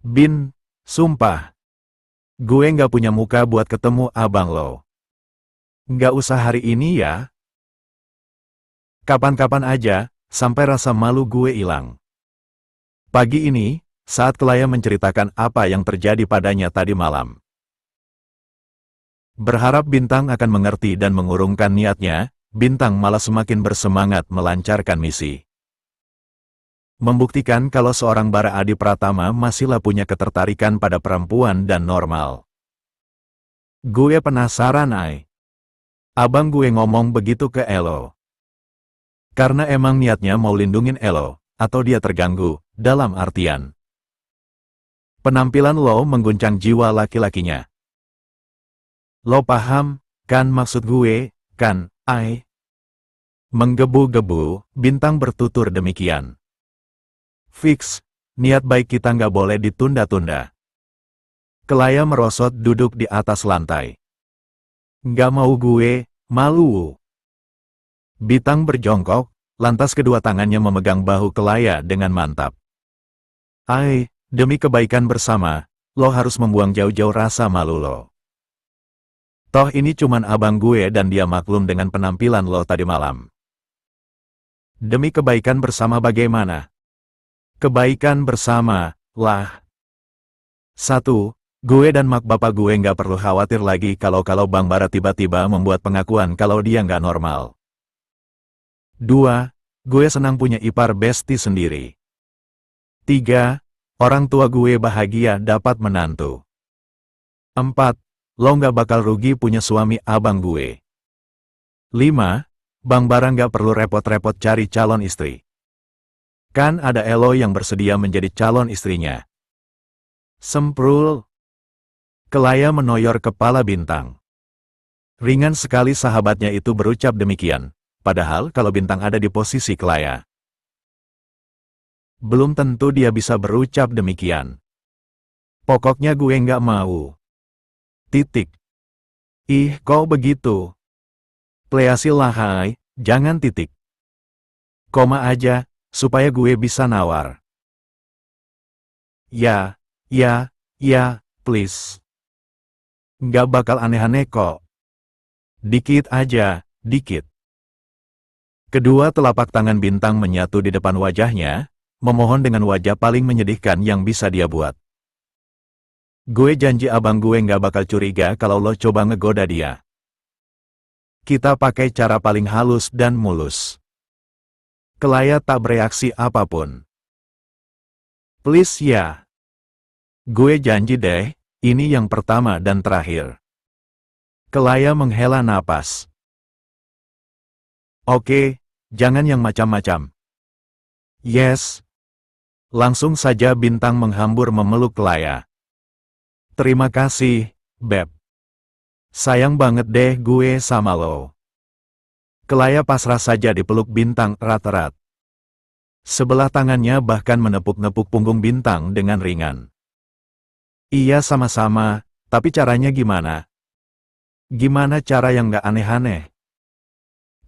Bin, sumpah. Gue nggak punya muka buat ketemu abang lo. Nggak usah hari ini ya. Kapan-kapan aja, sampai rasa malu gue hilang. Pagi ini, saat Kelaya menceritakan apa yang terjadi padanya tadi malam. Berharap Bintang akan mengerti dan mengurungkan niatnya, Bintang malah semakin bersemangat melancarkan misi. Membuktikan kalau seorang Bara Adi Pratama masihlah punya ketertarikan pada perempuan dan normal. Gue penasaran ay. Abang gue ngomong begitu ke Elo. Karena emang niatnya mau lindungin Elo, atau dia terganggu, dalam artian. Penampilan lo mengguncang jiwa laki-lakinya. Lo paham, kan maksud gue, kan, ay? Menggebu-gebu, Bintang bertutur demikian. Fix, niat baik kita nggak boleh ditunda-tunda. Kelaya merosot duduk di atas lantai. Nggak mau gue, malu. Bintang berjongkok, lantas kedua tangannya memegang bahu Kelaya dengan mantap. Ay, demi kebaikan bersama, lo harus membuang jauh-jauh rasa malu lo. Toh ini cuman abang gue dan dia maklum dengan penampilan lo tadi malam. Demi kebaikan bersama bagaimana? Kebaikan bersama, lah. 1. Gue dan mak bapak gue nggak perlu khawatir lagi kalau Bang Bara tiba-tiba membuat pengakuan kalau dia nggak normal. 2. Gue senang punya ipar besti sendiri. 3. Orang tua gue bahagia dapat menantu. 4. Lo nggak bakal rugi punya suami abang gue. 5. Bang Bara nggak perlu repot-repot cari calon istri. Kan ada Elo yang bersedia menjadi calon istrinya. Semprul. Kelaya menoyor kepala Bintang. Ringan sekali sahabatnya itu berucap demikian. Padahal kalau Bintang ada di posisi Kelaya, belum tentu dia bisa berucap demikian. Pokoknya gue nggak mau. Titik. Ih, kok begitu? Pleasil lah hai, jangan titik. Koma aja, supaya gue bisa nawar. Ya, please. Nggak bakal aneh-aneh kok. Dikit aja, dikit. Kedua telapak tangan Bintang menyatu di depan wajahnya, memohon dengan wajah paling menyedihkan yang bisa dia buat. Gue janji abang gue nggak bakal curiga kalau lo coba ngegoda dia. Kita pakai cara paling halus dan mulus. Kelaya tak bereaksi apapun. Please ya. Gue janji deh, ini yang pertama dan terakhir. Kelaya menghela napas. Oke, jangan yang macam-macam. Yes. Langsung saja Bintang menghambur memeluk Kelaya. Terima kasih, Beb. Sayang banget deh gue sama lo. Kelaya pasrah saja dipeluk Bintang erat-erat. Sebelah tangannya bahkan menepuk-nepuk punggung Bintang dengan ringan. Iya sama-sama, tapi caranya gimana? Gimana cara yang gak aneh-aneh?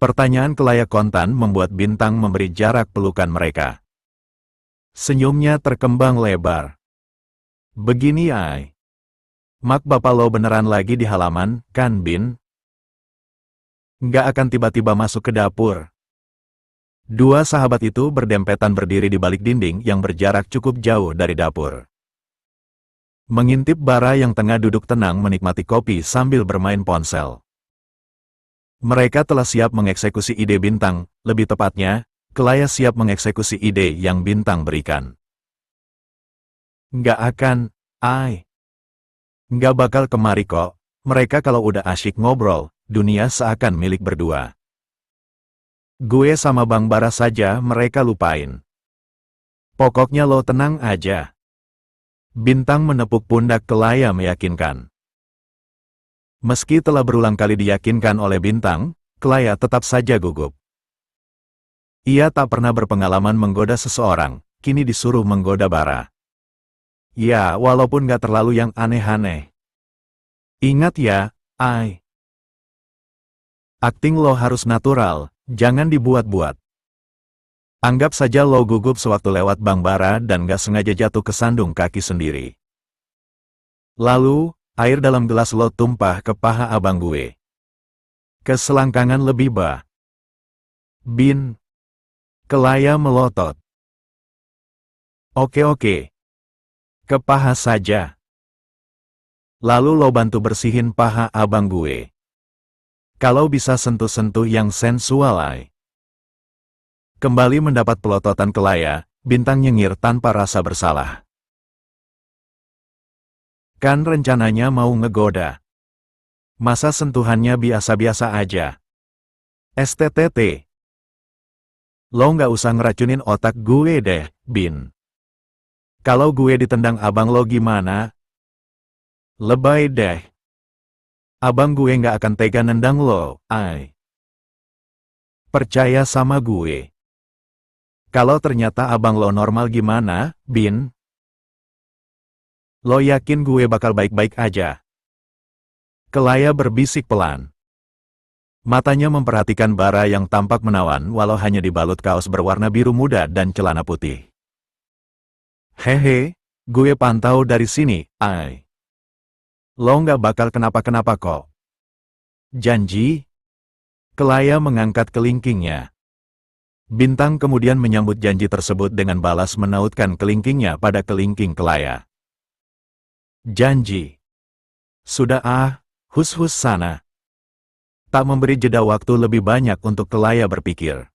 Pertanyaan Kelaya kontan membuat Bintang memberi jarak pelukan mereka. Senyumnya terkembang lebar. Begini ay. Mak bapak lo beneran lagi di halaman, kan Bin? Nggak akan tiba-tiba masuk ke dapur. Dua sahabat itu berdempetan berdiri di balik dinding yang berjarak cukup jauh dari dapur. Mengintip Bara yang tengah duduk tenang menikmati kopi sambil bermain ponsel. Mereka telah siap mengeksekusi ide Bintang, lebih tepatnya, Kelaya siap mengeksekusi ide yang Bintang berikan. Nggak akan, ay. Nggak bakal kemari kok, mereka kalau udah asyik ngobrol, dunia seakan milik berdua. Gue sama Bang Bara saja mereka lupain. Pokoknya lo tenang aja. Bintang menepuk pundak Kelaya meyakinkan. Meski telah berulang kali diyakinkan oleh Bintang, Kelaya tetap saja gugup. Ia tak pernah berpengalaman menggoda seseorang, kini disuruh menggoda Bara. Ya, walaupun gak terlalu yang aneh-aneh. Ingat ya, ay. Akting lo harus natural, jangan dibuat-buat. Anggap saja lo gugup sewaktu lewat Bang Bara dan gak sengaja jatuh ke sandung kaki sendiri. Lalu, air dalam gelas lo tumpah ke paha abang gue. Keselangkangan lebih bah. Bin. Kelaya melotot. Oke. Ke paha saja. Lalu lo bantu bersihin paha abang gue. Kalau bisa sentuh-sentuh yang sensual ay. Kembali mendapat pelototan Kelaya, Bintang nyengir tanpa rasa bersalah. Kan rencananya mau ngegoda. Masa sentuhannya biasa-biasa aja. STTT. Lo nggak usah ngeracunin otak gue deh, Bin. Kalau gue ditendang abang lo gimana? Lebay deh. Abang gue nggak akan tega nendang lo, ay. Percaya sama gue. Kalau ternyata abang lo normal gimana, Bin? Lo yakin gue bakal baik-baik aja? Kelaya berbisik pelan. Matanya memperhatikan Bara yang tampak menawan walau hanya dibalut kaos berwarna biru muda dan celana putih. Hehe, gue pantau dari sini, ay. Lo nggak bakal kenapa-kenapa kok. Janji? Kelaya mengangkat kelingkingnya. Bintang kemudian menyambut janji tersebut dengan balas menautkan kelingkingnya pada kelingking Kelaya. Janji. Sudah hus-hus sana. Tak memberi jeda waktu lebih banyak untuk Kelaya berpikir.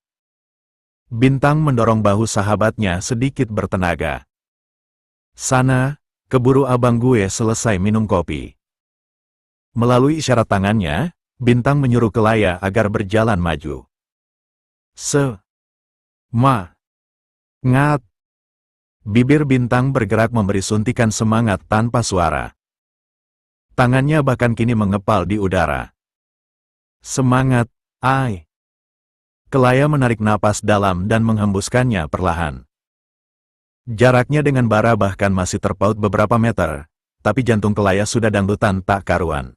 Bintang mendorong bahu sahabatnya sedikit bertenaga. Sana, keburu abang gue selesai minum kopi. Melalui isyarat tangannya, Bintang menyuruh Kelaya agar berjalan maju. Ngat. Bibir Bintang bergerak memberi suntikan semangat tanpa suara. Tangannya bahkan kini mengepal di udara. Semangat, ay. Kelaya menarik napas dalam dan menghembuskannya perlahan. Jaraknya dengan Bara bahkan masih terpaut beberapa meter, tapi jantung Kelaya sudah dangdutan tak karuan.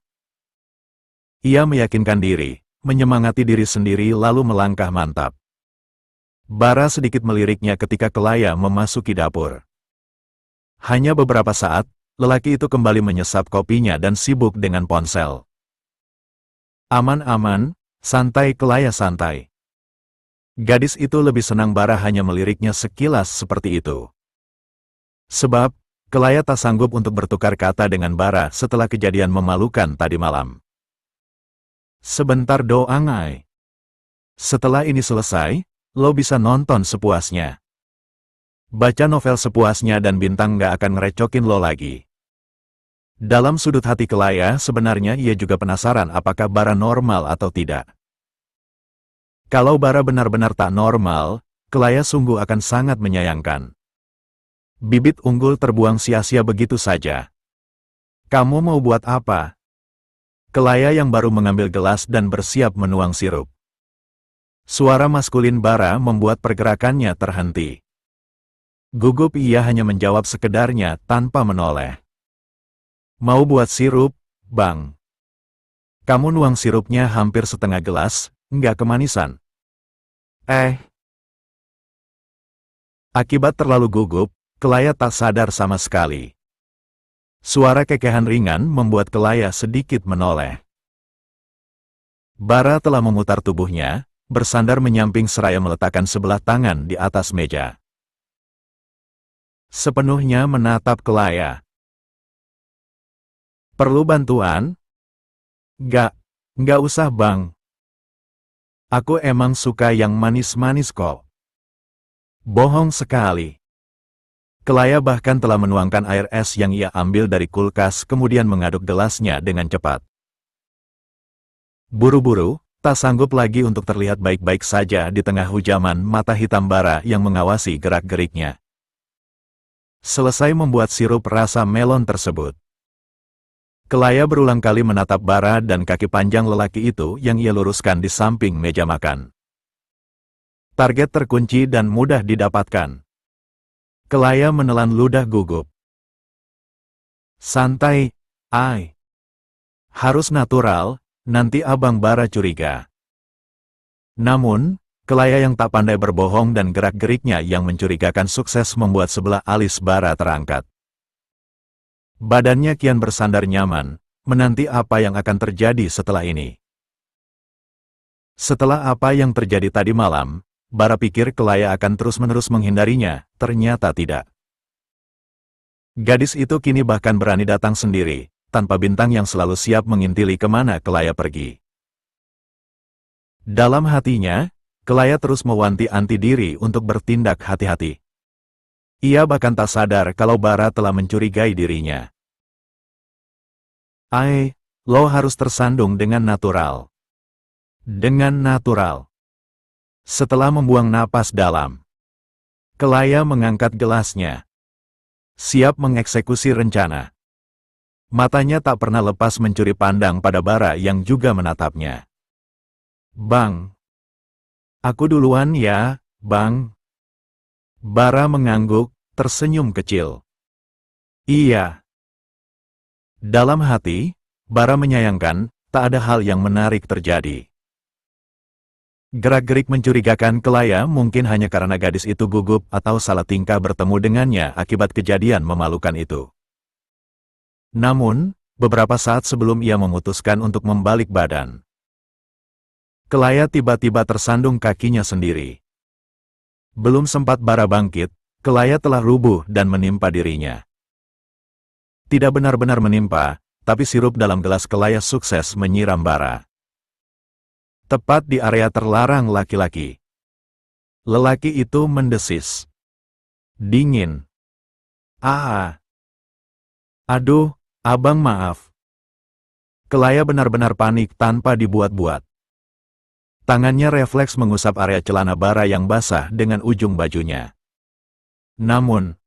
Ia meyakinkan diri, menyemangati diri sendiri lalu melangkah mantap. Bara sedikit meliriknya ketika Kelaya memasuki dapur. Hanya beberapa saat, lelaki itu kembali menyesap kopinya dan sibuk dengan ponsel. Aman-aman, santai Kelaya santai. Gadis itu lebih senang Bara hanya meliriknya sekilas seperti itu. Sebab, Kelaya tak sanggup untuk bertukar kata dengan Bara setelah kejadian memalukan tadi malam. Sebentar doang ay. Setelah ini selesai, lo bisa nonton sepuasnya. Baca novel sepuasnya dan Bintang nggak akan ngerecokin lo lagi. Dalam sudut hati Kelaya sebenarnya ia juga penasaran apakah Bara normal atau tidak. Kalau Bara benar-benar tak normal, Kelaya sungguh akan sangat menyayangkan. Bibit unggul terbuang sia-sia begitu saja. Kamu mau buat apa? Kelaya yang baru mengambil gelas dan bersiap menuang sirup. Suara maskulin Bara membuat pergerakannya terhenti. Gugup ia hanya menjawab sekedarnya tanpa menoleh. Mau buat sirup, Bang? Kamu nuang sirupnya hampir setengah gelas, nggak kemanisan. Akibat terlalu gugup, Kelaya tak sadar sama sekali. Suara kekehan ringan membuat Kelaya sedikit menoleh. Bara telah memutar tubuhnya, bersandar menyamping seraya meletakkan sebelah tangan di atas meja. Sepenuhnya menatap Kelaya. Perlu bantuan? Nggak usah Bang. Aku emang suka yang manis-manis kok. Bohong sekali. Kelaya bahkan telah menuangkan air es yang ia ambil dari kulkas kemudian mengaduk gelasnya dengan cepat. Buru-buru, tak sanggup lagi untuk terlihat baik-baik saja di tengah hujaman mata hitam Bara yang mengawasi gerak-geriknya. Selesai membuat sirup rasa melon tersebut. Kelaya berulang kali menatap Bara dan kaki panjang lelaki itu yang ia luruskan di samping meja makan. Target terkunci dan mudah didapatkan. Kelaya menelan ludah gugup. Santai, ay. Harus natural, nanti Abang Bara curiga. Namun, Kelaya yang tak pandai berbohong dan gerak-geriknya yang mencurigakan sukses membuat sebelah alis Bara terangkat. Badannya kian bersandar nyaman, menanti apa yang akan terjadi setelah ini. Setelah apa yang terjadi tadi malam, Bara pikir Kelaya akan terus-menerus menghindarinya, ternyata tidak. Gadis itu kini bahkan berani datang sendiri, tanpa Bintang yang selalu siap mengintili kemana Kelaya pergi. Dalam hatinya, Kelaya terus mewanti-wanti diri untuk bertindak hati-hati. Ia bahkan tak sadar kalau Bara telah mencurigai dirinya. Lo harus tersandung dengan natural. Dengan natural. Setelah membuang napas dalam, Kelaya mengangkat gelasnya. Siap mengeksekusi rencana. Matanya tak pernah lepas mencuri pandang pada Bara yang juga menatapnya. Bang. Aku duluan ya, Bang. Bara mengangguk, tersenyum kecil. Iya. Dalam hati, Bara menyayangkan, tak ada hal yang menarik terjadi. Gerak-gerik mencurigakan Kelaya mungkin hanya karena gadis itu gugup atau salah tingkah bertemu dengannya akibat kejadian memalukan itu. Namun, beberapa saat sebelum ia memutuskan untuk membalik badan, Kelaya tiba-tiba tersandung kakinya sendiri. Belum sempat Bara bangkit, Kelaya telah rubuh dan menimpa dirinya. Tidak benar-benar menimpa, tapi sirup dalam gelas Kelaya sukses menyiram Bara. Tepat di area terlarang laki-laki. Lelaki itu mendesis. Dingin. Aduh, abang maaf. Kelaya benar-benar panik tanpa dibuat-buat. Tangannya refleks mengusap area celana Bara yang basah dengan ujung bajunya. Namun,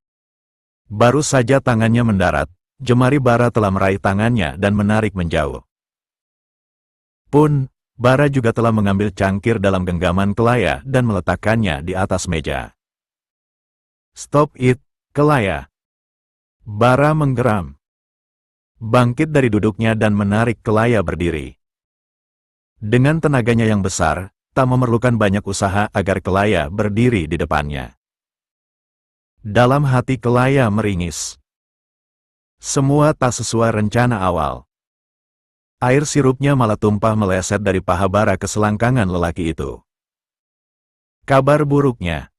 baru saja tangannya mendarat, jemari Bara telah meraih tangannya dan menarik menjauh. Bara juga telah mengambil cangkir dalam genggaman Kelaya dan meletakkannya di atas meja. Stop it, Kelaya. Bara menggeram. Bangkit dari duduknya dan menarik Kelaya berdiri. Dengan tenaganya yang besar, tak memerlukan banyak usaha agar Kelaya berdiri di depannya. Dalam hati Kelaya meringis. Semua tak sesuai rencana awal. Air sirupnya malah tumpah meleset dari paha Bara ke selangkangan lelaki itu. Kabar buruknya,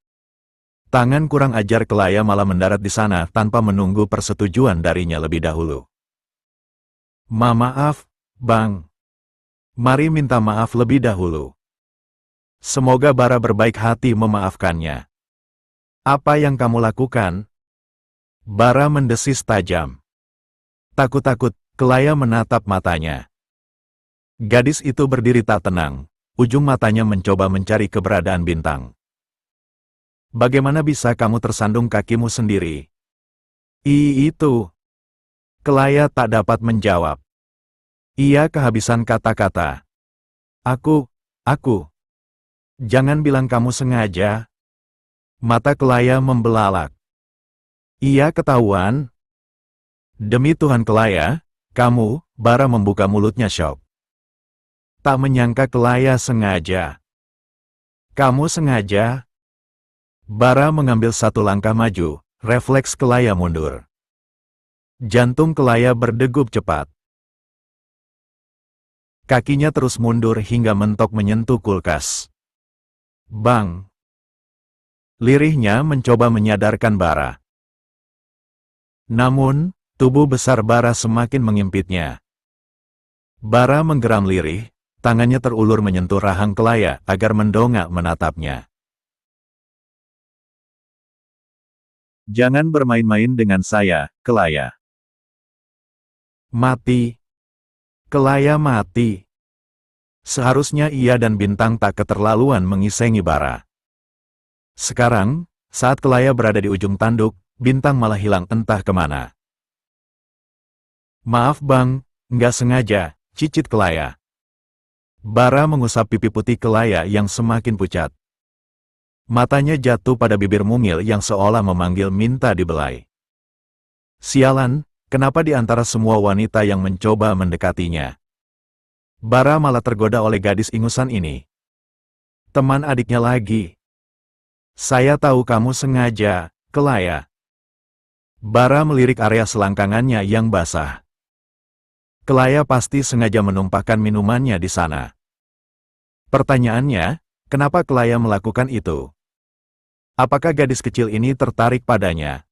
tangan kurang ajar Kelaya malah mendarat di sana tanpa menunggu persetujuan darinya lebih dahulu. Maaf, Bang. Mari minta maaf lebih dahulu. Semoga Bara berbaik hati memaafkannya. Apa yang kamu lakukan? Bara mendesis tajam. Takut-takut, Kelaya menatap matanya. Gadis itu berdiri tak tenang, ujung matanya mencoba mencari keberadaan Bintang. Bagaimana bisa kamu tersandung kakimu sendiri? Itu. Kelaya tak dapat menjawab. Ia kehabisan kata-kata. Aku. Jangan bilang kamu sengaja. Mata Kelaya membelalak. Ia ketahuan. Demi Tuhan Kelaya, kamu, Bara membuka mulutnya syok. Tak menyangka Kelaya sengaja. Kamu sengaja? Bara mengambil satu langkah maju, refleks Kelaya mundur. Jantung Kelaya berdegup cepat. Kakinya terus mundur hingga mentok menyentuh kulkas. Bang! Lirihnya mencoba menyadarkan Bara. Namun, tubuh besar Bara semakin mengimpitnya. Bara menggeram lirih, tangannya terulur menyentuh rahang Kelaya agar mendongak menatapnya. Jangan bermain-main dengan saya, Kelaya. Mati. Kelaya mati. Seharusnya ia dan Bintang tak keterlaluan mengisengi Bara. Sekarang, saat Kelaya berada di ujung tanduk, Bintang malah hilang entah kemana. Maaf Bang, nggak sengaja, cicit Kelaya. Bara mengusap pipi putih Kelaya yang semakin pucat. Matanya jatuh pada bibir mungil yang seolah memanggil minta dibelai. Sialan, kenapa di antara semua wanita yang mencoba mendekatinya, Bara malah tergoda oleh gadis ingusan ini? Teman adiknya lagi. Saya tahu kamu sengaja, Kelaya. Bara melirik area selangkangannya yang basah. Kelaya pasti sengaja menumpahkan minumannya di sana. Pertanyaannya, kenapa Kelaya melakukan itu? Apakah gadis kecil ini tertarik padanya?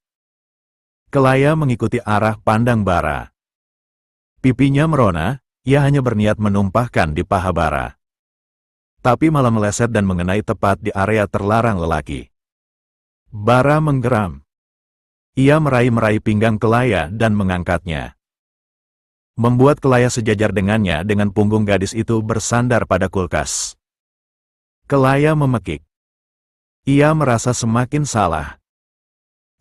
Kelaya mengikuti arah pandang Bara. Pipinya merona, ia hanya berniat menumpahkan di paha Bara. Tapi malah meleset dan mengenai tepat di area terlarang lelaki. Bara menggeram. Ia meraih-meraih pinggang Kelaya dan mengangkatnya. Membuat Kelaya sejajar dengannya dengan punggung gadis itu bersandar pada kulkas. Kelaya memekik. Ia merasa semakin salah.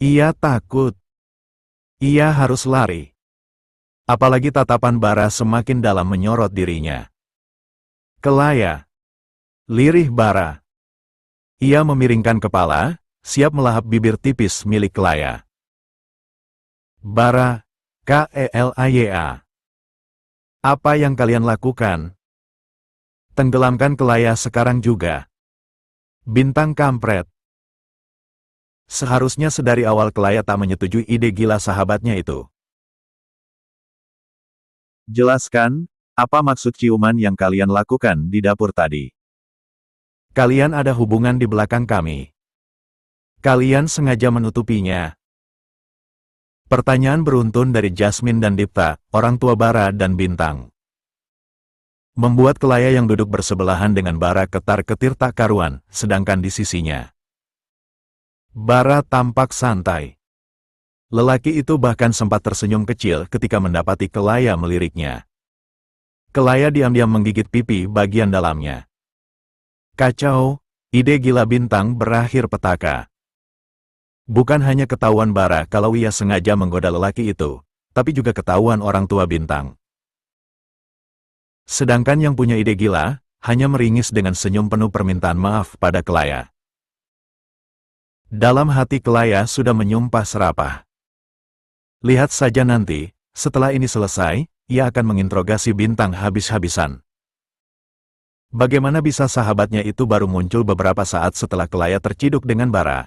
Ia takut. Ia harus lari. Apalagi tatapan Bara semakin dalam menyorot dirinya. Kelaya. Lirih Bara. Ia memiringkan kepala, siap melahap bibir tipis milik Kelaya. Bara, Kelaya. Apa yang kalian lakukan? Tenggelamkan Kelaya sekarang juga. Bintang kampret. Seharusnya sedari awal Kelaya tak menyetujui ide gila sahabatnya itu. Jelaskan, apa maksud ciuman yang kalian lakukan di dapur tadi? Kalian ada hubungan di belakang kami. Kalian sengaja menutupinya. Pertanyaan beruntun dari Jasmine dan Dipta, orang tua Bara dan Bintang. Membuat Kelaya yang duduk bersebelahan dengan Bara ketar-ketir tak karuan, sedangkan di sisinya. Bara tampak santai. Lelaki itu bahkan sempat tersenyum kecil ketika mendapati Kelaya meliriknya. Kelaya diam-diam menggigit pipi bagian dalamnya. Kacau, ide gila Bintang berakhir petaka. Bukan hanya ketahuan Bara kalau ia sengaja menggoda lelaki itu, tapi juga ketahuan orang tua Bintang. Sedangkan yang punya ide gila, hanya meringis dengan senyum penuh permintaan maaf pada Kelaya. Dalam hati Kelaya sudah menyumpah serapah. Lihat saja nanti, setelah ini selesai, ia akan menginterogasi Bintang habis-habisan. Bagaimana bisa sahabatnya itu baru muncul beberapa saat setelah Kelaya terciduk dengan Bara?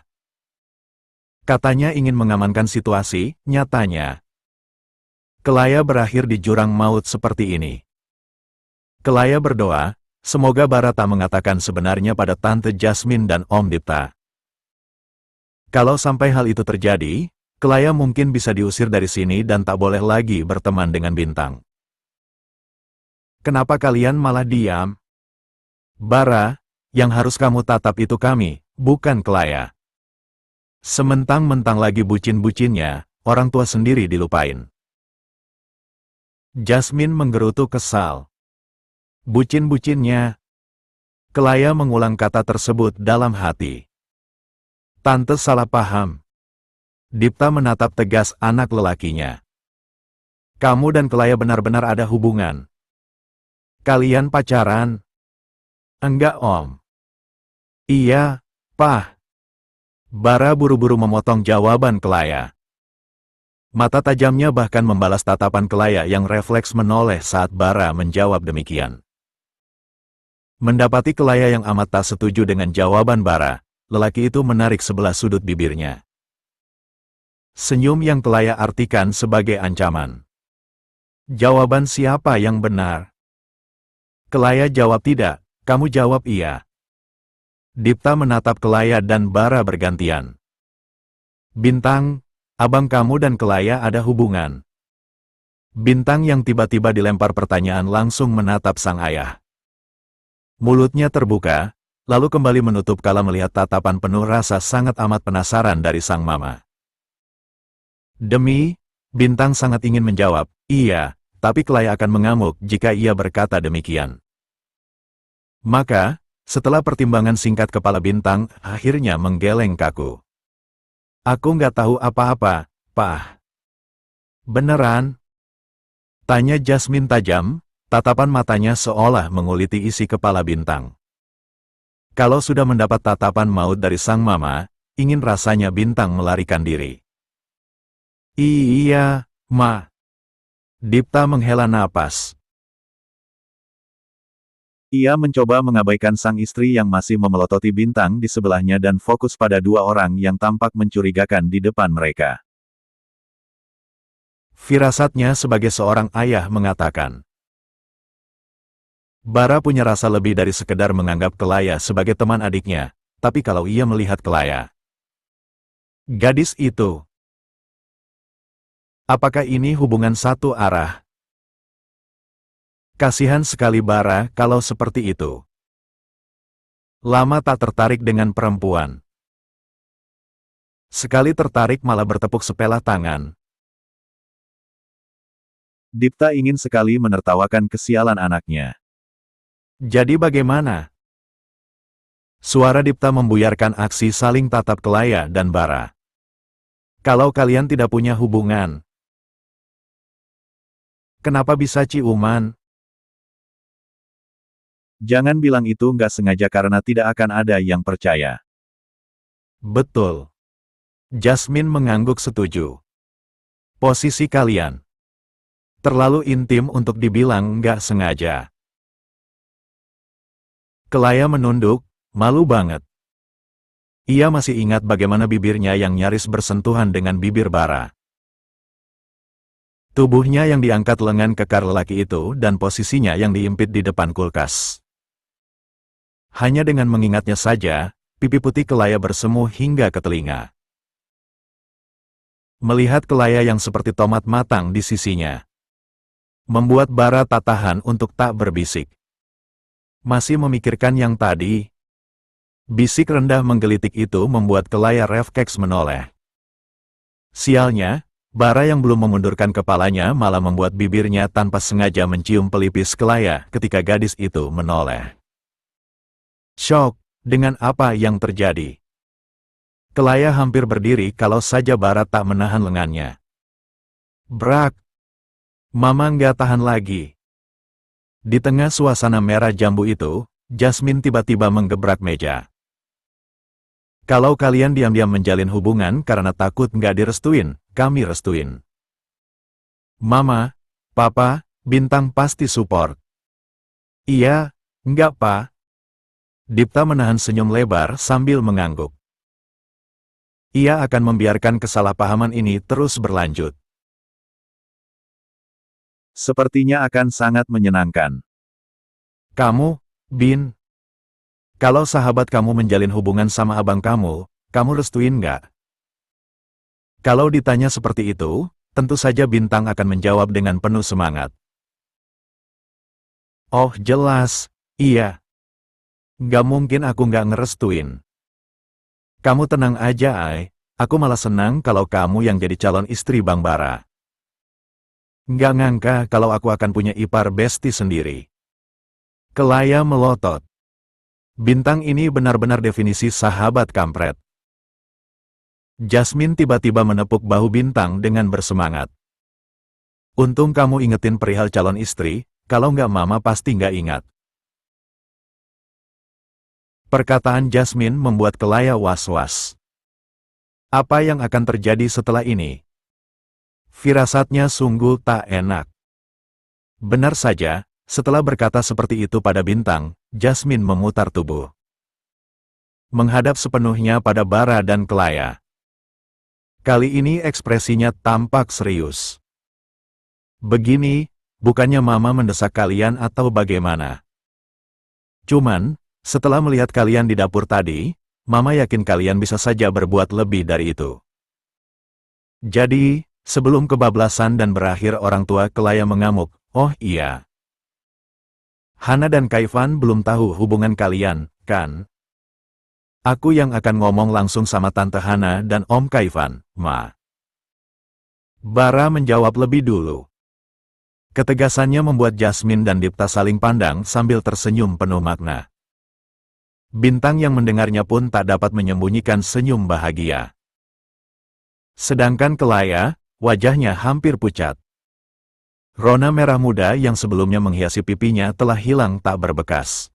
Katanya ingin mengamankan situasi, nyatanya Kelaya berakhir di jurang maut seperti ini. Kelaya berdoa, semoga Bara tak mengatakan sebenarnya pada Tante Jasmine dan Om Dipta. Kalau sampai hal itu terjadi, Kelaya mungkin bisa diusir dari sini dan tak boleh lagi berteman dengan Bintang. Kenapa kalian malah diam? Bara, yang harus kamu tatap itu kami, bukan Kelaya. Sementang-mentang lagi bucin-bucinnya, orang tua sendiri dilupain. Jasmine menggerutu kesal. Bucin-bucinnya. Kelaya mengulang kata tersebut dalam hati. Tante salah paham. Dipta menatap tegas anak lelakinya. Kamu dan Kelaya benar-benar ada hubungan. Kalian pacaran? Enggak, Om. Iya, Pah. Bara buru-buru memotong jawaban Kelaya. Mata tajamnya bahkan membalas tatapan Kelaya yang refleks menoleh saat Bara menjawab demikian. Mendapati Kelaya yang amat tak setuju dengan jawaban Bara, lelaki itu menarik sebelah sudut bibirnya. Senyum yang Kelaya artikan sebagai ancaman. Jawaban siapa yang benar? Kelaya jawab tidak. Kamu jawab iya. Dipta menatap Kelaya dan Bara bergantian. Bintang, abang kamu dan Kelaya ada hubungan. Bintang yang tiba-tiba dilempar pertanyaan langsung menatap sang ayah. Mulutnya terbuka, lalu kembali menutup kala melihat tatapan penuh rasa sangat amat penasaran dari sang mama. Bintang sangat ingin menjawab, iya, tapi Kelaya akan mengamuk jika ia berkata demikian. Maka, setelah pertimbangan singkat kepala Bintang akhirnya menggeleng kaku. Aku nggak tahu apa-apa, Pah. Beneran? Tanya Jasmine tajam, tatapan matanya seolah menguliti isi kepala Bintang. Kalau sudah mendapat tatapan maut dari sang mama, ingin rasanya Bintang melarikan diri. Iya, Ma. Dipta menghela napas. Ia mencoba mengabaikan sang istri yang masih memelototi Bintang di sebelahnya dan fokus pada dua orang yang tampak mencurigakan di depan mereka. Firasatnya sebagai seorang ayah mengatakan, Bara punya rasa lebih dari sekedar menganggap Kelaya sebagai teman adiknya, tapi kalau ia melihat Kelaya, gadis itu, apakah ini hubungan satu arah? Kasihan sekali Bara kalau seperti itu. Lama tak tertarik dengan perempuan. Sekali tertarik malah bertepuk sebelah tangan. Dipta ingin sekali menertawakan kesialan anaknya. Jadi bagaimana? Suara Dipta membuyarkan aksi saling tatap Kelaya dan Bara. Kalau kalian tidak punya hubungan, kenapa bisa ciuman? Jangan bilang itu nggak sengaja karena tidak akan ada yang percaya. Betul. Jasmine mengangguk setuju. Posisi kalian terlalu intim untuk dibilang nggak sengaja. Kelaya menunduk, malu banget. Ia masih ingat bagaimana bibirnya yang nyaris bersentuhan dengan bibir Bara. Tubuhnya yang diangkat lengan kekar lelaki itu dan posisinya yang diimpit di depan kulkas. Hanya dengan mengingatnya saja, pipi putih Kelaya bersemu hingga ke telinga. Melihat Kelaya yang seperti tomat matang di sisinya, membuat Bara tak tahan untuk tak berbisik. Masih memikirkan yang tadi? Bisik rendah menggelitik itu membuat Kelaya refleks menoleh. Sialnya, Bara yang belum memundurkan kepalanya malah membuat bibirnya tanpa sengaja mencium pelipis Kelaya ketika gadis itu menoleh. Syok dengan apa yang terjadi. Kelaya hampir berdiri kalau saja Bara tak menahan lengannya. Brak! Mama nggak tahan lagi. Di tengah suasana merah jambu itu, Jasmine tiba-tiba menggebrak meja. Kalau kalian diam-diam menjalin hubungan karena takut nggak direstuin, kami restuin. Mama, Papa, Bintang pasti support. Iya, nggak Pa? Dipta menahan senyum lebar sambil mengangguk. Ia akan membiarkan kesalahpahaman ini terus berlanjut. Sepertinya akan sangat menyenangkan. Kamu, Bin, kalau sahabat kamu menjalin hubungan sama abang kamu restuin nggak? Kalau ditanya seperti itu, tentu saja Bintang akan menjawab dengan penuh semangat. Oh jelas, iya. Nggak mungkin aku nggak ngerestuin. Kamu tenang aja, Ai. Aku malah senang kalau kamu yang jadi calon istri Bang Bara. Nggak ngangka kalau aku akan punya ipar besti sendiri. Kelaya melotot. Bintang ini benar-benar definisi sahabat kampret. Jasmine tiba-tiba menepuk bahu Bintang dengan bersemangat. Untung kamu ingetin perihal calon istri, kalau nggak Mama pasti nggak ingat. Perkataan Jasmine membuat Kelaya was-was. Apa yang akan terjadi setelah ini? Firasatnya sungguh tak enak. Benar saja, setelah berkata seperti itu pada Bintang, Jasmine memutar tubuh. Menghadap sepenuhnya pada Bara dan Kelaya. Kali ini ekspresinya tampak serius. Begini, bukannya Mama mendesak kalian atau bagaimana? Cuman, setelah melihat kalian di dapur tadi, Mama yakin kalian bisa saja berbuat lebih dari itu. Jadi, sebelum kebablasan dan berakhir orang tua Kelaya mengamuk, oh iya. Hana dan Kaifan belum tahu hubungan kalian, kan? Aku yang akan ngomong langsung sama Tante Hana dan Om Kaifan, Ma. Bara menjawab lebih dulu. Ketegasannya membuat Jasmine dan Dipta saling pandang sambil tersenyum penuh makna. Bintang yang mendengarnya pun tak dapat menyembunyikan senyum bahagia. Sedangkan Kelaya, wajahnya hampir pucat. Rona merah muda yang sebelumnya menghiasi pipinya telah hilang tak berbekas.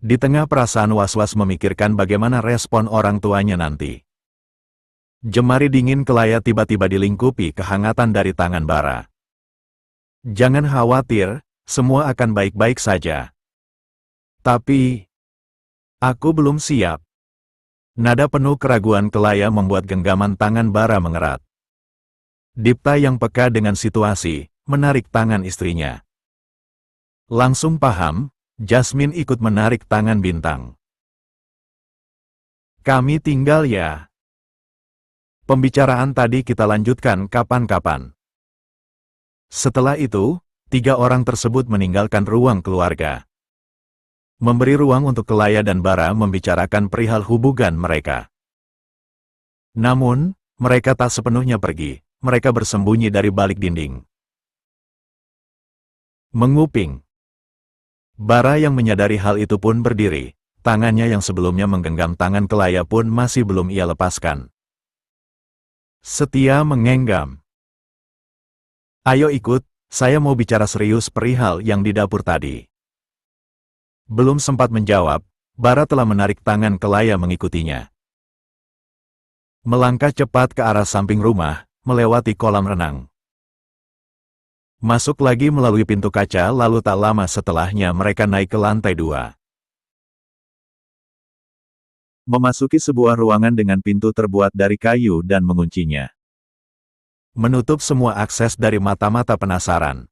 Di tengah perasaan was-was memikirkan bagaimana respon orang tuanya nanti. Jemari dingin Kelaya tiba-tiba dilingkupi kehangatan dari tangan Bara. Jangan khawatir, semua akan baik-baik saja. Tapi, aku belum siap. Nada penuh keraguan Kelaya membuat genggaman tangan Bara mengerat. Dipta yang peka dengan situasi, menarik tangan istrinya. Langsung paham, Jasmine ikut menarik tangan Bintang. Kami tinggal ya. Pembicaraan tadi kita lanjutkan kapan-kapan. Setelah itu, 3 orang tersebut meninggalkan ruang keluarga. Memberi ruang untuk Kelaya dan Bara membicarakan perihal hubungan mereka. Namun, mereka tak sepenuhnya pergi. Mereka bersembunyi dari balik dinding. Menguping. Bara yang menyadari hal itu pun berdiri. Tangannya yang sebelumnya menggenggam tangan Kelaya pun masih belum ia lepaskan. Setia mengenggam. Ayo ikut, saya mau bicara serius perihal yang di dapur tadi. Belum sempat menjawab, Bara telah menarik tangan Kelaya mengikutinya. Melangkah cepat ke arah samping rumah, melewati kolam renang. Masuk lagi melalui pintu kaca lalu tak lama setelahnya mereka naik ke lantai 2. Memasuki sebuah ruangan dengan pintu terbuat dari kayu dan menguncinya. Menutup semua akses dari mata-mata penasaran.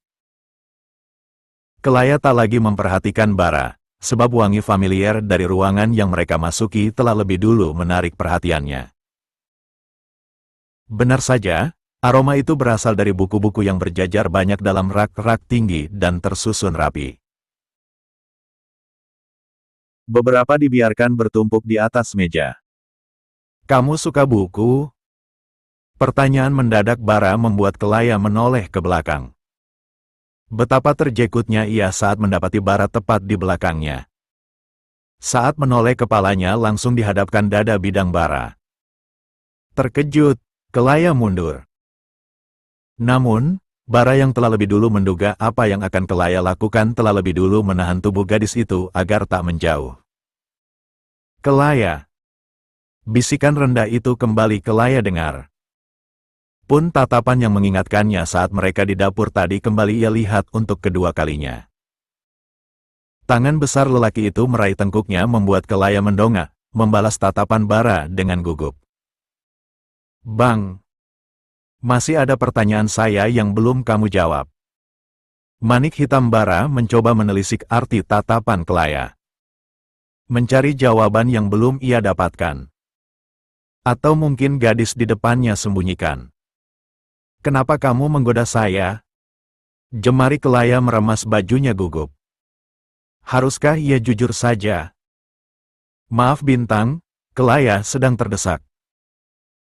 Kelaya tak lagi memperhatikan Bara, sebab wangi familiar dari ruangan yang mereka masuki telah lebih dulu menarik perhatiannya. Benar saja, aroma itu berasal dari buku-buku yang berjajar banyak dalam rak-rak tinggi dan tersusun rapi. Beberapa dibiarkan bertumpuk di atas meja. Kamu suka buku? Pertanyaan mendadak Bara membuat Kelaya menoleh ke belakang. Betapa terjekutnya ia saat mendapati Bara tepat di belakangnya. Saat menoleh kepalanya langsung dihadapkan dada bidang Bara. Terkejut, Kelaya mundur. Namun, Bara yang telah lebih dulu menduga apa yang akan Kelaya lakukan telah lebih dulu menahan tubuh gadis itu agar tak menjauh. Kelaya. Bisikan rendah itu kembali Kelaya dengar. Pun tatapan yang mengingatkannya saat mereka di dapur tadi kembali ia lihat untuk kedua kalinya. Tangan besar lelaki itu meraih tengkuknya membuat Kelaya mendongak, membalas tatapan Bara dengan gugup. Bang. Masih ada pertanyaan saya yang belum kamu jawab. Manik hitam Bara mencoba menelisik arti tatapan Kelaya. Mencari jawaban yang belum ia dapatkan. Atau mungkin gadis di depannya sembunyikan. Kenapa kamu menggoda saya? Jemari Kelaya meremas bajunya gugup. Haruskah ia jujur saja? Maaf Bintang, Kelaya sedang terdesak.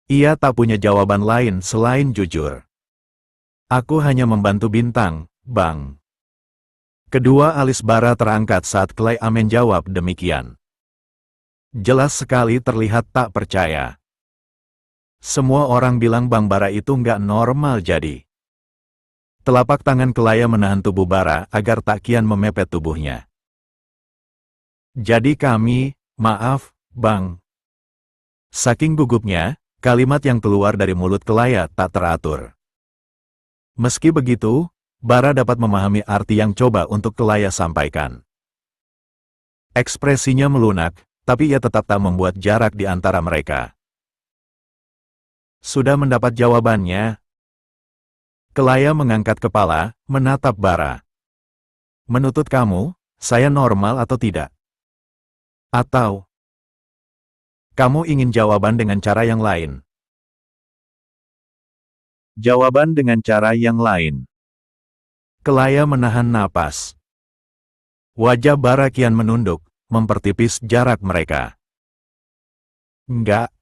Ia tak punya jawaban lain selain jujur. Aku hanya membantu Bintang, Bang. Kedua alis Bara terangkat saat Kelaya menjawab demikian. Jelas sekali terlihat tak percaya. Semua orang bilang Bang Bara itu nggak normal jadi. Telapak tangan Kelaya menahan tubuh Bara agar tak kian memepet tubuhnya. Jadi kami, maaf, Bang. Saking gugupnya, kalimat yang keluar dari mulut Kelaya tak teratur. Meski begitu, Bara dapat memahami arti yang coba untuk Kelaya sampaikan. Ekspresinya melunak, tapi ia tetap tak membuat jarak di antara mereka. Sudah mendapat jawabannya? Kelaya mengangkat kepala, menatap Bara. Menurut kamu, saya normal atau tidak? Atau kamu ingin jawaban dengan cara yang lain? Jawaban dengan cara yang lain. Kelaya menahan napas. Wajah Bara kian menunduk, mempertipis jarak mereka. Enggak.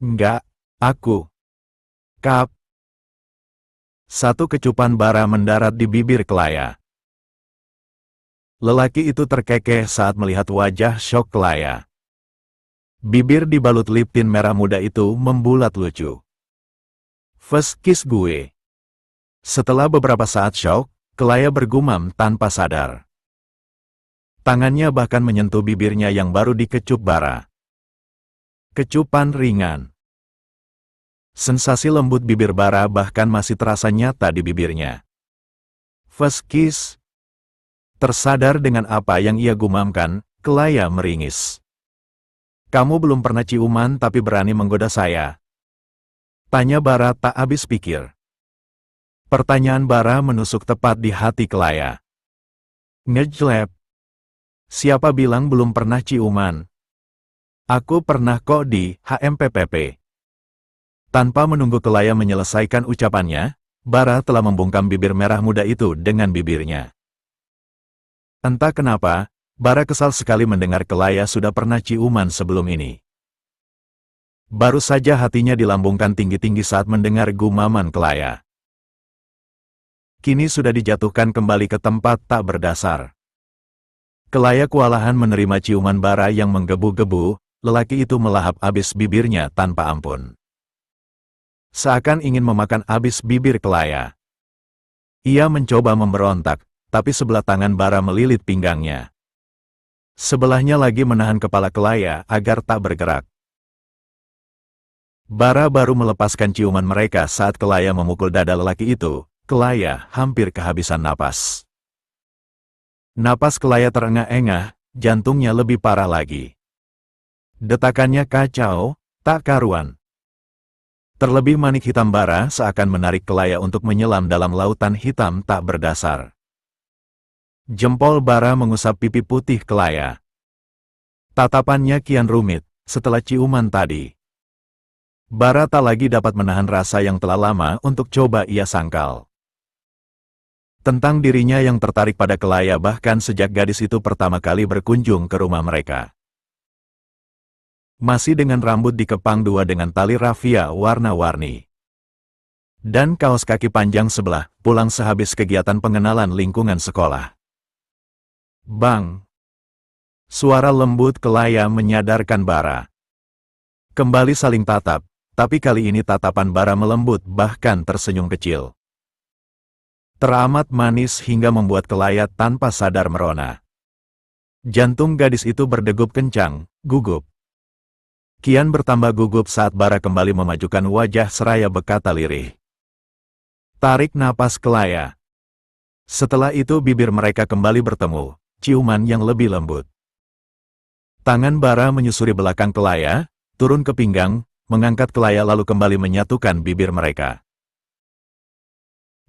Enggak, aku. Kap. Satu kecupan Bara mendarat di bibir Kelaya. Lelaki itu terkekeh saat melihat wajah syok Kelaya. Bibir dibalut lip tint merah muda itu membulat lucu. First kiss gue. Setelah beberapa saat syok, Kelaya bergumam tanpa sadar. Tangannya bahkan menyentuh bibirnya yang baru dikecup Bara. Kecupan ringan. Sensasi lembut bibir Bara bahkan masih terasa nyata di bibirnya. First kiss. Tersadar dengan apa yang ia gumamkan, Kelaya meringis. Kamu belum pernah ciuman tapi berani menggoda saya? Tanya Bara tak habis pikir. Pertanyaan Bara menusuk tepat di hati Kelaya. Ngejleb. Siapa bilang belum pernah ciuman? Aku pernah kok di HMPPP. Tanpa menunggu Kelaya menyelesaikan ucapannya, Bara telah membungkam bibir merah muda itu dengan bibirnya. Entah kenapa, Bara kesal sekali mendengar Kelaya sudah pernah ciuman sebelum ini. Baru saja hatinya dilambungkan tinggi-tinggi saat mendengar gumaman Kelaya. Kini sudah dijatuhkan kembali ke tempat tak berdasar. Kelaya kewalahan menerima ciuman Bara yang menggebu-gebu, lelaki itu melahap habis bibirnya tanpa ampun. Seakan ingin memakan habis bibir Kelaya. Ia mencoba memberontak, tapi sebelah tangan Bara melilit pinggangnya. Sebelahnya lagi menahan kepala Kelaya agar tak bergerak. Bara baru melepaskan ciuman mereka saat Kelaya memukul dada lelaki itu. Kelaya hampir kehabisan napas. Napas Kelaya terengah-engah, jantungnya lebih parah lagi. Detakannya kacau, tak karuan. Terlebih manik hitam Bara seakan menarik Kelaya untuk menyelam dalam lautan hitam tak berdasar. Jempol Bara mengusap pipi putih Kelaya. Tatapannya kian rumit, setelah ciuman tadi. Bara tak lagi dapat menahan rasa yang telah lama untuk coba ia sangkal. Tentang dirinya yang tertarik pada Kelaya bahkan sejak gadis itu pertama kali berkunjung ke rumah mereka. Masih dengan rambut dikepang dua dengan tali rafia warna-warni. Dan kaos kaki panjang sebelah, pulang sehabis kegiatan pengenalan lingkungan sekolah. Bang! Suara lembut Kelaya menyadarkan Bara. Kembali saling tatap, tapi kali ini tatapan Bara melembut bahkan tersenyum kecil. Teramat manis hingga membuat Kelaya tanpa sadar merona. Jantung gadis itu berdegup kencang, gugup. Kian bertambah gugup saat Bara kembali memajukan wajah seraya berkata lirih. Tarik napas Kelaya. Setelah itu bibir mereka kembali bertemu, ciuman yang lebih lembut. Tangan Bara menyusuri belakang Kelaya, turun ke pinggang, mengangkat Kelaya lalu kembali menyatukan bibir mereka.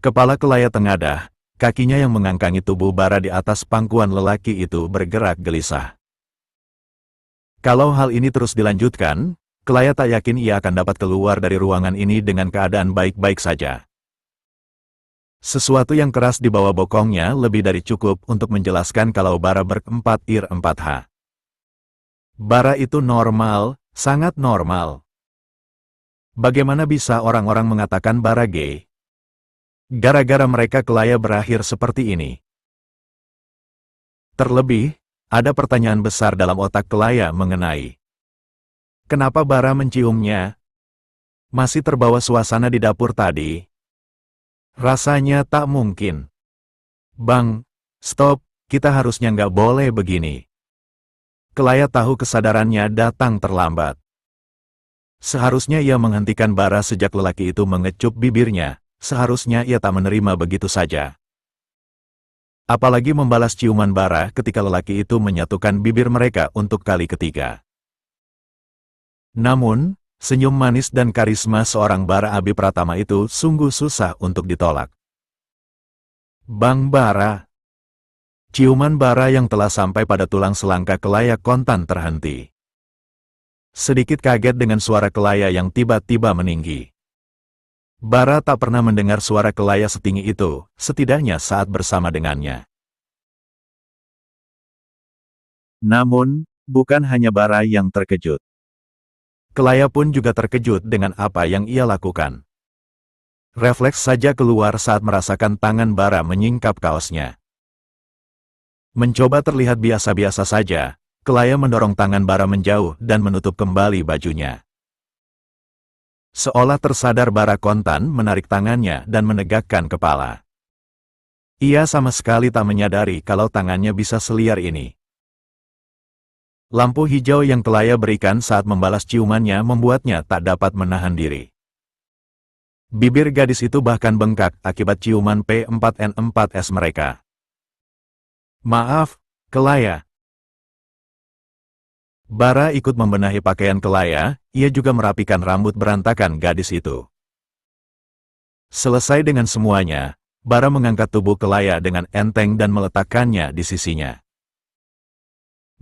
Kepala Kelaya tengadah, kakinya yang mengangkangi tubuh Bara di atas pangkuan lelaki itu bergerak gelisah. Kalau hal ini terus dilanjutkan, Kelaya tak yakin ia akan dapat keluar dari ruangan ini dengan keadaan baik-baik saja. Sesuatu yang keras di bawah bokongnya lebih dari cukup untuk menjelaskan kalau Bara berempat ir 4H. Bara itu normal, sangat normal. Bagaimana bisa orang-orang mengatakan Bara gay? Gara-gara mereka Kelaya berakhir seperti ini. Terlebih, ada pertanyaan besar dalam otak Kelaya mengenai kenapa Bara menciumnya? Masih terbawa suasana di dapur tadi. Rasanya tak mungkin. Bang, stop, kita harusnya nggak boleh begini. Kelaya tahu kesadarannya datang terlambat. Seharusnya ia menghentikan Bara sejak lelaki itu mengecup bibirnya, seharusnya ia tak menerima begitu saja. Apalagi membalas ciuman Bara ketika lelaki itu menyatukan bibir mereka untuk kali ketiga. Namun, senyum manis dan karisma seorang Bara Abi Pratama itu sungguh susah untuk ditolak. Bang Bara. Ciuman Bara yang telah sampai pada tulang selangka Kelaya kontan terhenti. Sedikit kaget dengan suara Kelaya yang tiba-tiba meninggi. Bara tak pernah mendengar suara Kelaya setinggi itu, setidaknya saat bersama dengannya. Namun, bukan hanya Bara yang terkejut. Kelaya pun juga terkejut dengan apa yang ia lakukan. Refleks saja keluar saat merasakan tangan Bara menyingkap kaosnya. Mencoba terlihat biasa-biasa saja, Kelaya mendorong tangan Bara menjauh dan menutup kembali bajunya. Seolah tersadar Bara kontan menarik tangannya dan menegakkan kepala. Ia sama sekali tak menyadari kalau tangannya bisa seliar ini. Lampu hijau yang Kelaya berikan saat membalas ciumannya membuatnya tak dapat menahan diri. Bibir gadis itu bahkan bengkak akibat ciuman P4N4S mereka. Maaf, Kelaya. Bara ikut membenahi pakaian Kelaya, ia juga merapikan rambut berantakan gadis itu. Selesai dengan semuanya, Bara mengangkat tubuh Kelaya dengan enteng dan meletakkannya di sisinya.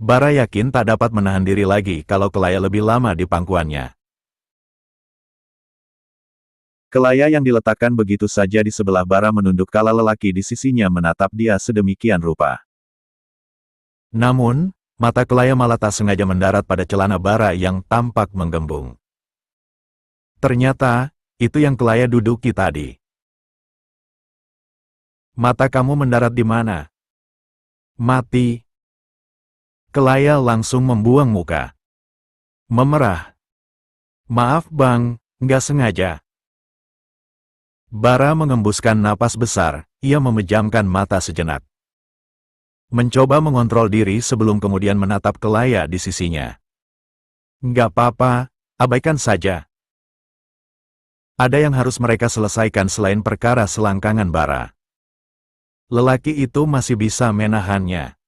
Bara yakin tak dapat menahan diri lagi kalau Kelaya lebih lama di pangkuannya. Kelaya yang diletakkan begitu saja di sebelah Bara menunduk kala lelaki di sisinya menatap dia sedemikian rupa. Namun, mata Kelaya malah tak sengaja mendarat pada celana Bara yang tampak menggembung. Ternyata, itu yang Kelaya duduki tadi. Mata kamu mendarat di mana? Mati. Kelaya langsung membuang muka. Memerah. Maaf bang, nggak sengaja. Bara mengembuskan napas besar, ia memejamkan mata sejenak. Mencoba mengontrol diri sebelum kemudian menatap Kelaya di sisinya. Nggak apa-apa, abaikan saja. Ada yang harus mereka selesaikan selain perkara selangkangan Bara. Lelaki itu masih bisa menahannya.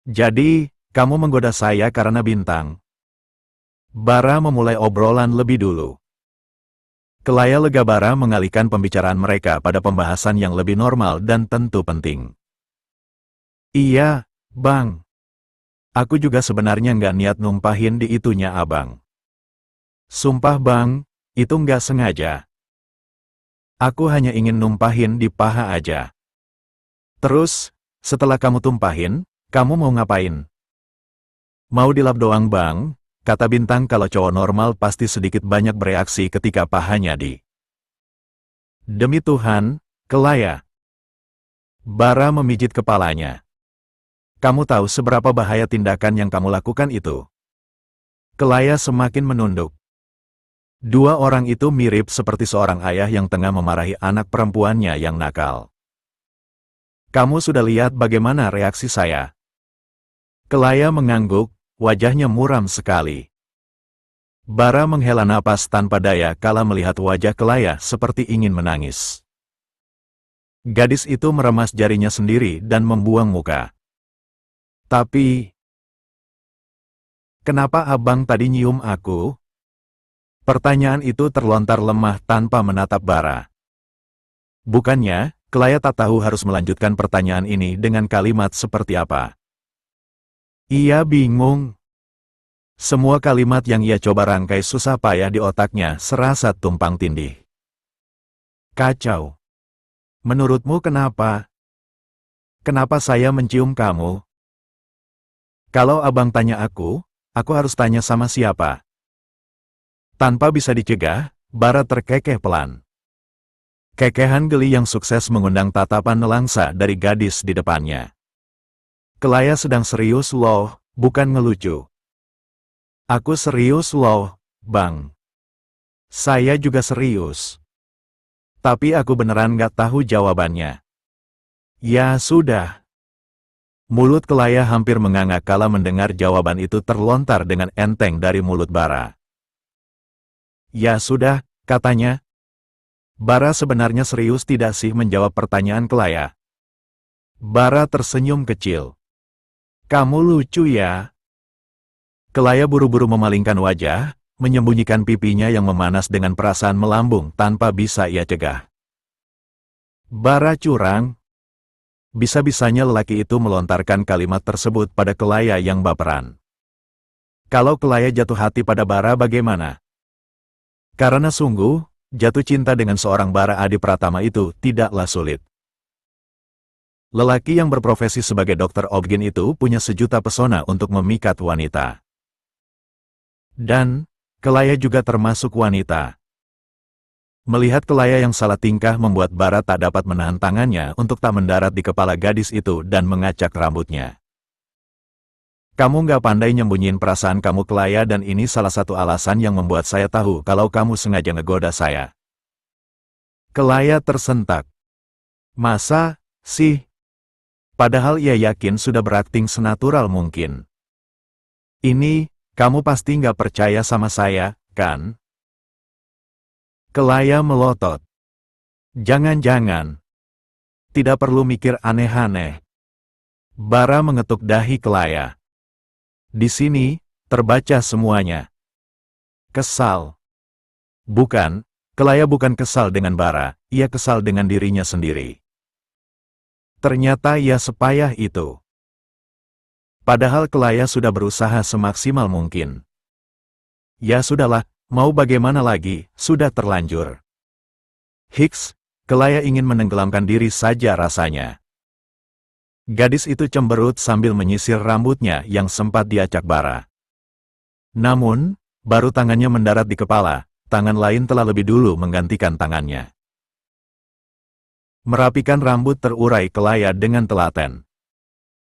Jadi, kamu menggoda saya karena bintang. Bara memulai obrolan lebih dulu. Kelaya lega Bara mengalihkan pembicaraan mereka pada pembahasan yang lebih normal dan tentu penting. Iya, Bang. Aku juga sebenarnya nggak niat numpahin di itunya abang. Sumpah Bang, itu nggak sengaja. Aku hanya ingin numpahin di paha aja. Terus, setelah kamu tumpahin, kamu mau ngapain? Mau dilap doang Bang, kata bintang kalau cowok normal pasti sedikit banyak bereaksi ketika pahanya di. Demi Tuhan, Kelaya. Bara memijit kepalanya. Kamu tahu seberapa bahaya tindakan yang kamu lakukan itu? Kelaya semakin menunduk. Dua orang itu mirip seperti seorang ayah yang tengah memarahi anak perempuannya yang nakal. Kamu sudah lihat bagaimana reaksi saya? Kelaya mengangguk, wajahnya muram sekali. Bara menghela napas tanpa daya kala melihat wajah Kelaya seperti ingin menangis. Gadis itu meremas jarinya sendiri dan membuang muka. Tapi, kenapa abang tadi nyium aku? Pertanyaan itu terlontar lemah tanpa menatap Bara. Bukannya, Kelaya tak tahu harus melanjutkan pertanyaan ini dengan kalimat seperti apa. Ia bingung. Semua kalimat yang ia coba rangkai susah payah di otaknya serasa tumpang tindih. Kacau. Menurutmu kenapa? Kenapa saya mencium kamu? Kalau abang tanya aku harus tanya sama siapa? Tanpa bisa dicegah, Bara terkekeh pelan. Kekehan geli yang sukses mengundang tatapan nelangsa dari gadis di depannya. Kelaya sedang serius loh, bukan ngelucu. Aku serius loh, Bang. Saya juga serius. Tapi aku beneran nggak tahu jawabannya. Ya sudah. Mulut Kelaya hampir menganga kala mendengar jawaban itu terlontar dengan enteng dari mulut Bara. Ya sudah, katanya. Bara sebenarnya serius tidak sih menjawab pertanyaan Kelaya? Bara tersenyum kecil. Kamu lucu ya. Kelaya buru-buru memalingkan wajah, menyembunyikan pipinya yang memanas dengan perasaan melambung tanpa bisa ia cegah. Bara curang. Bisa-bisanya lelaki itu melontarkan kalimat tersebut pada Kelaya yang baperan. Kalau Kelaya jatuh hati pada Bara bagaimana? Karena sungguh, jatuh cinta dengan seorang Bara Adi Pratama itu tidaklah sulit. Lelaki yang berprofesi sebagai dokter obgyn itu punya sejuta pesona untuk memikat wanita. Dan, Kelaya juga termasuk wanita. Melihat Kelaya yang salah tingkah membuat Bara tak dapat menahan tangannya untuk tak mendarat di kepala gadis itu dan mengacak rambutnya. Kamu nggak pandai nyembunyiin perasaan kamu Kelaya dan ini salah satu alasan yang membuat saya tahu kalau kamu sengaja ngegoda saya. Kelaya tersentak. Masa, sih? Padahal ia yakin sudah berakting senatural mungkin. Ini, kamu pasti nggak percaya sama saya, kan? Kelaya melotot. Jangan-jangan. Tidak perlu mikir aneh-aneh. Bara mengetuk dahi Kelaya. Di sini, terbaca semuanya. Kesal. Bukan, Kelaya bukan kesal dengan Bara, ia kesal dengan dirinya sendiri. Ternyata ia sepayah itu. Padahal Kelaya sudah berusaha semaksimal mungkin. Ya sudahlah, mau bagaimana lagi, sudah terlanjur. Hiks, Kelaya ingin menenggelamkan diri saja rasanya. Gadis itu cemberut sambil menyisir rambutnya yang sempat diacak Bara. Namun, baru tangannya mendarat di kepala, tangan lain telah lebih dulu menggantikan tangannya. Merapikan rambut terurai Kelaya dengan telaten.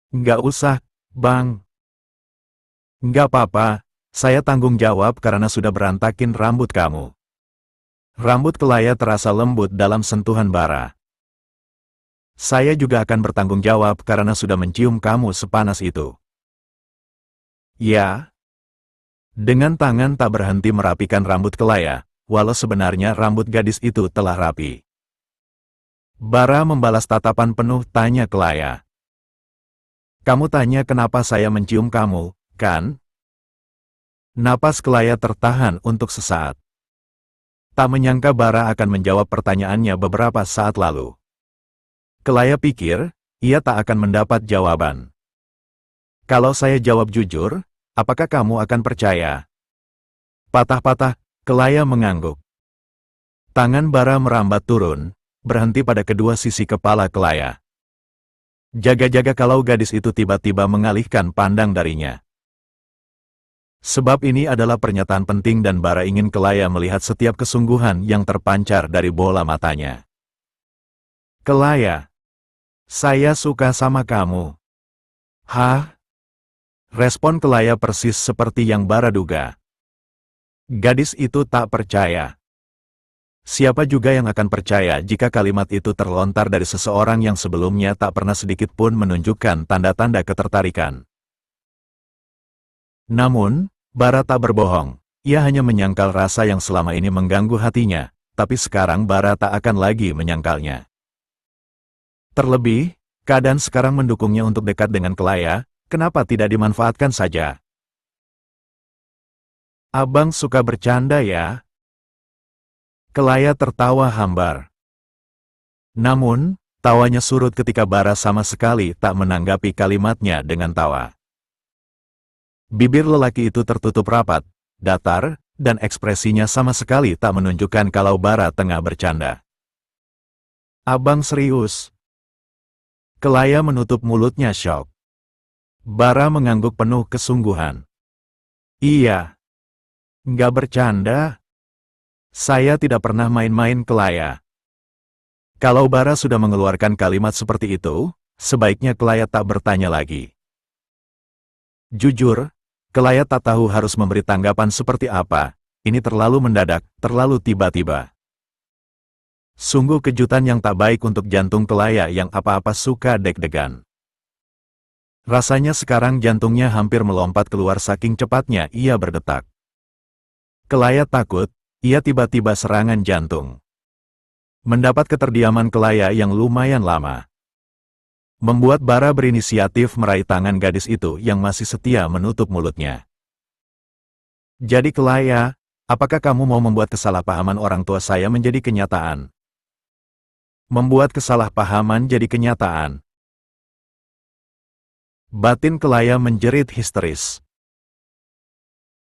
Nggak usah, Bang. Nggak apa-apa, saya tanggung jawab karena sudah berantakin rambut kamu. Rambut Kelaya terasa lembut dalam sentuhan Bara. Saya juga akan bertanggung jawab karena sudah mencium kamu sepanas itu. Ya. Dengan tangan tak berhenti merapikan rambut Kelaya, walau sebenarnya rambut gadis itu telah rapi. Bara membalas tatapan penuh tanya Kelaya. Kamu tanya kenapa saya mencium kamu, kan? Napas Kelaya tertahan untuk sesaat. Tak menyangka Bara akan menjawab pertanyaannya beberapa saat lalu. Kelaya pikir, ia tak akan mendapat jawaban. Kalau saya jawab jujur, apakah kamu akan percaya? Patah-patah, Kelaya mengangguk. Tangan Bara merambat turun, berhenti pada kedua sisi kepala Kelaya. Jaga-jaga kalau gadis itu tiba-tiba mengalihkan pandang darinya. Sebab ini adalah pernyataan penting dan Bara ingin Kelaya melihat setiap kesungguhan yang terpancar dari bola matanya. Kelaya. Saya suka sama kamu. Hah? Respon Kelaya persis seperti yang Bara duga. Gadis itu tak percaya. Siapa juga yang akan percaya jika kalimat itu terlontar dari seseorang yang sebelumnya tak pernah sedikit pun menunjukkan tanda-tanda ketertarikan. Namun, Bara tak berbohong. Ia hanya menyangkal rasa yang selama ini mengganggu hatinya, tapi sekarang Bara tak akan lagi menyangkalnya. Terlebih, keadaan sekarang mendukungnya untuk dekat dengan Kelaya, kenapa tidak dimanfaatkan saja? Abang suka bercanda ya? Kelaya tertawa hambar. Namun, tawanya surut ketika Bara sama sekali tak menanggapi kalimatnya dengan tawa. Bibir lelaki itu tertutup rapat, datar, dan ekspresinya sama sekali tak menunjukkan kalau Bara tengah bercanda. Abang serius? Kelaya menutup mulutnya syok. Bara mengangguk penuh kesungguhan. Iya. Nggak bercanda. Saya tidak pernah main-main Kelaya. Kalau Bara sudah mengeluarkan kalimat seperti itu, sebaiknya Kelaya tak bertanya lagi. Jujur, Kelaya tak tahu harus memberi tanggapan seperti apa. Ini terlalu mendadak, terlalu tiba-tiba. Sungguh kejutan yang tak baik untuk jantung Kelaya yang apa-apa suka deg-degan. Rasanya sekarang jantungnya hampir melompat keluar saking cepatnya ia berdetak. Kelaya takut, ia tiba-tiba serangan jantung. Mendapat keterdiaman Kelaya yang lumayan lama. Membuat Bara berinisiatif meraih tangan gadis itu yang masih setia menutup mulutnya. Jadi Kelaya, apakah kamu mau membuat kesalahpahaman orang tua saya menjadi kenyataan? Membuat kesalahpahaman jadi kenyataan. Batin Kelaya menjerit histeris.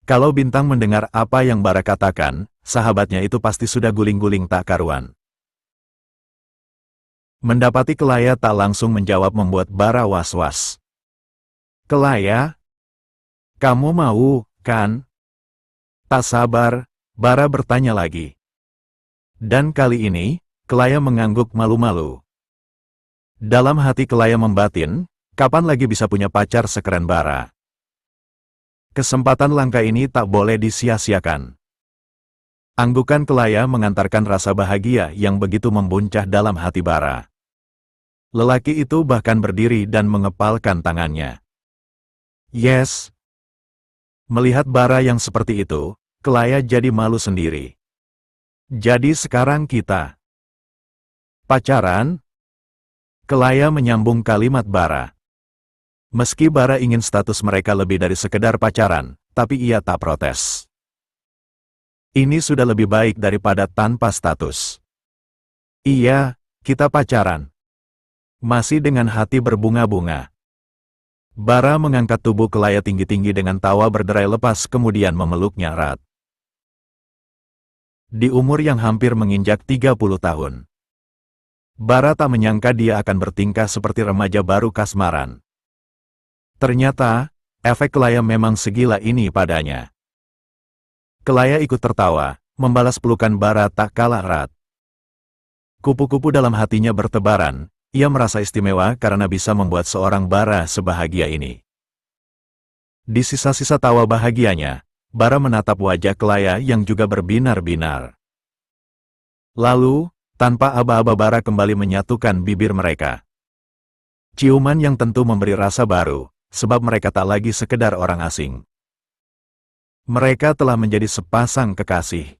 Kalau Bintang mendengar apa yang Bara katakan, sahabatnya itu pasti sudah guling-guling tak karuan. Mendapati Kelaya tak langsung menjawab membuat Bara was-was. Kelaya? Kamu mau, kan? Tak sabar, Bara bertanya lagi. Dan kali ini, Kelaya mengangguk malu-malu. Dalam hati Kelaya membatin, kapan lagi bisa punya pacar sekeren Bara? Kesempatan langka ini tak boleh disia-siakan. Anggukan Kelaya mengantarkan rasa bahagia yang begitu membuncah dalam hati Bara. Lelaki itu bahkan berdiri dan mengepalkan tangannya. Yes. Melihat Bara yang seperti itu, Kelaya jadi malu sendiri. Jadi sekarang kita pacaran? Kelaya menyambung kalimat Bara. Meski Bara ingin status mereka lebih dari sekedar pacaran, tapi ia tak protes. Ini sudah lebih baik daripada tanpa status. Iya, kita pacaran. Masih dengan hati berbunga-bunga. Bara mengangkat tubuh Kelaya tinggi-tinggi dengan tawa berderai lepas kemudian memeluknya erat. Di umur yang hampir menginjak 30 tahun. Bara tak menyangka dia akan bertingkah seperti remaja baru kasmaran. Ternyata, efek Kelaya memang segila ini padanya. Kelaya ikut tertawa, membalas pelukan Bara tak kalah erat. Kupu-kupu dalam hatinya bertebaran, ia merasa istimewa karena bisa membuat seorang Bara sebahagia ini. Di sisa-sisa tawa bahagianya, Bara menatap wajah Kelaya yang juga berbinar-binar. Lalu, tanpa aba-aba Bara kembali menyatukan bibir mereka. Ciuman yang tentu memberi rasa baru, sebab mereka tak lagi sekedar orang asing. Mereka telah menjadi sepasang kekasih.